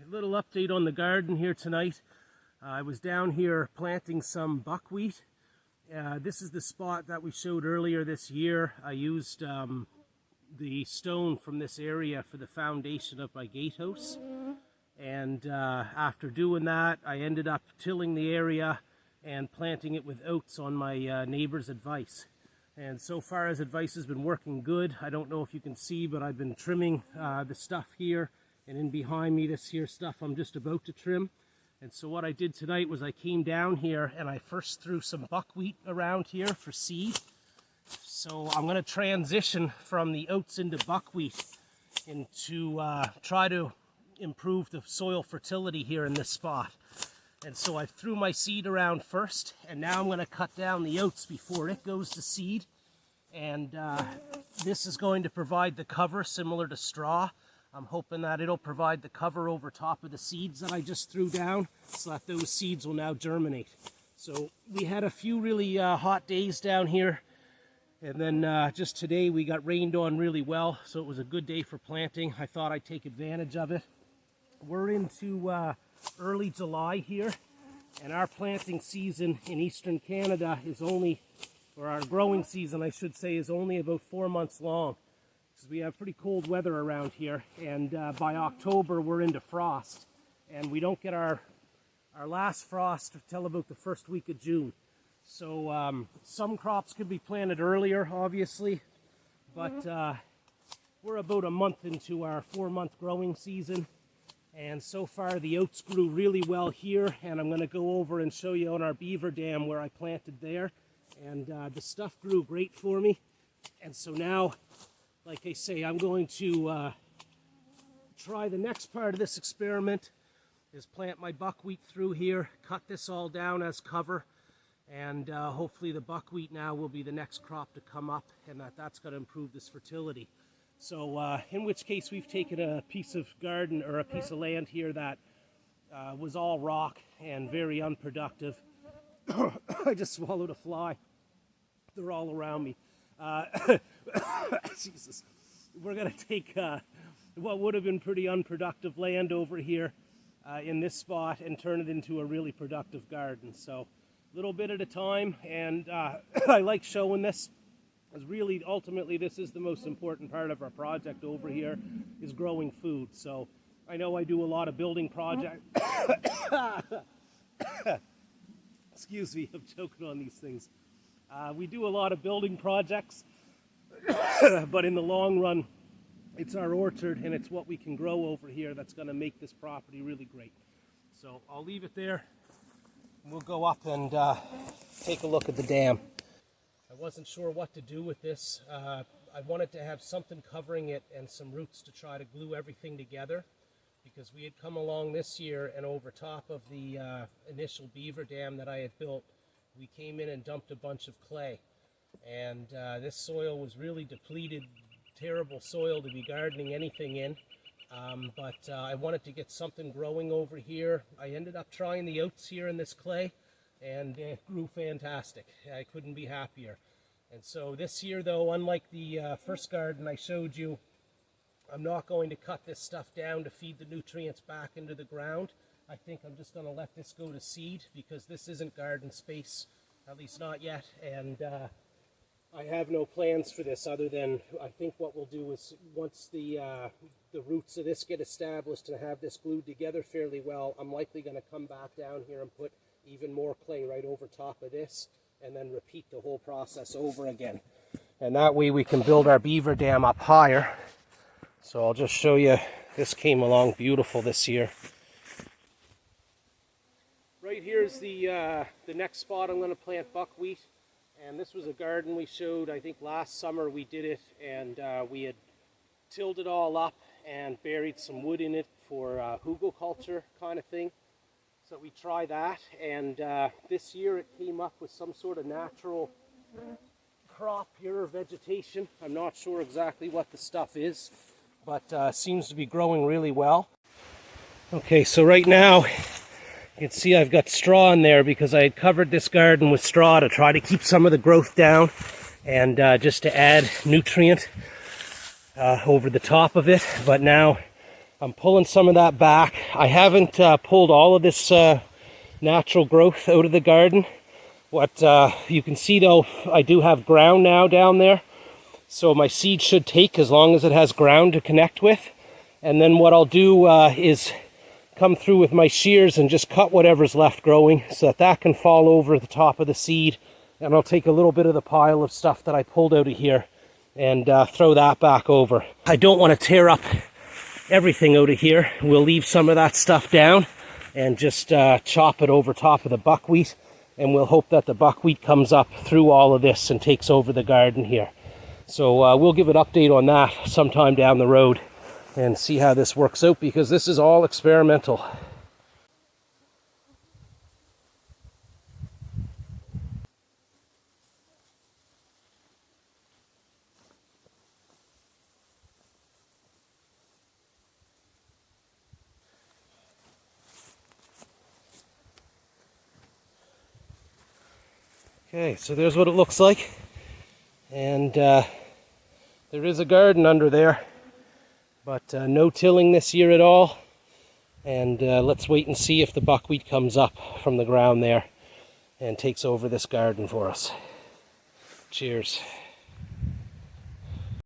A little update on the garden here tonight. I was down here planting some buckwheat. This is the spot that we showed earlier this year. I used the stone from this area for the foundation of my gatehouse. And after doing that, I ended up tilling the area and planting it with oats on my neighbor's advice. And so far his advice has been working good. I don't know if you can see, but I've been trimming the stuff here. And in behind me, this here stuff I'm just about to trim. And so what I did tonight was I came down here and I first threw some buckwheat around here for seed. So I'm going to transition from the oats into buckwheat and to try to improve the soil fertility here in this spot. And so I threw my seed around first, and now I'm going to cut down the oats before it goes to seed. And this is going to provide the cover similar to straw. I'm hoping that it'll provide the cover over top of the seeds that I just threw down so that those seeds will now germinate. So we had a few really hot days down here, and then just today we got rained on really well, so it was a good day for planting. I thought I'd take advantage of it. We're into early July here, and our planting season in eastern Canada is only, or our growing season I should say, is only about 4 months long. We have pretty cold weather around here, and by October we're into frost, and we don't get our last frost until about the first week of June. So some crops could be planted earlier, obviously, but we're about a month into our 4-month growing season, and so far the oats grew really well here, and I'm going to go over and show you on our beaver dam where I planted there, and the stuff grew great for me. And so now, like I say, I'm going to try the next part of this experiment is plant my buckwheat through here, cut this all down as cover, and hopefully the buckwheat now will be the next crop to come up, and that's going to improve this fertility. So in which case we've taken a piece of garden or a piece of land here that was all rock and very unproductive. I just swallowed a fly. They're all around me. Jesus. We're going to take what would have been pretty unproductive land over here in this spot and turn it into a really productive garden. So a little bit at a time, and I like showing this, because really ultimately this is the most important part of our project over here, is growing food. So I know I do a lot of building projects. Excuse me, I'm choking on these things. We do a lot of building projects, but in the long run, it's our orchard and it's what we can grow over here that's going to make this property really great. So I'll leave it there. We'll go up and take a look at the dam. I wasn't sure what to do with this. I wanted to have something covering it and some roots to try to glue everything together, because we had come along this year and over top of the initial beaver dam that I had built, we came in and dumped a bunch of clay, and this soil was really depleted, terrible soil to be gardening anything in, but I wanted to get something growing over here. I ended up trying the oats here in this clay, and it grew fantastic. I couldn't be happier. And so this year though, unlike the first garden I showed you, I'm not going to cut this stuff down to feed the nutrients back into the ground. I think I'm just going to let this go to seed, because this isn't garden space, at least not yet, and I have no plans for this other than I think what we'll do is once the roots of this get established and have this glued together fairly well, I'm likely going to come back down here and put even more clay right over top of this and then repeat the whole process over again. And that way we can build our beaver dam up higher. So I'll just show you, this came along beautiful this year. Right here's the next spot I'm going to plant buckwheat, and this was a garden we showed, I think last summer we did it, and we had tilled it all up and buried some wood in it for hugelkultur kind of thing. So we try that, and this year it came up with some sort of natural crop here, or vegetation. I'm not sure exactly what the stuff is, but seems to be growing really well. Okay, so right now you can see I've got straw in there because I had covered this garden with straw to try to keep some of the growth down and just to add nutrient over the top of it. But now I'm pulling some of that back. I haven't pulled all of this natural growth out of the garden. What you can see though, I do have ground now down there. So my seed should take as long as it has ground to connect with. And then what I'll do is come through with my shears and just cut whatever's left growing so that that can fall over the top of the seed. And I'll take a little bit of the pile of stuff that I pulled out of here and throw that back over. I don't want to tear up everything out of here. We'll leave some of that stuff down and just chop it over top of the buckwheat. And we'll hope that the buckwheat comes up through all of this and takes over the garden here. So we'll give an update on that sometime down the road and see how this works out, because this is all experimental. Okay, so there's what it looks like. And there is a garden under there, but no tilling this year at all. And let's wait and see if the buckwheat comes up from the ground there and takes over this garden for us. Cheers.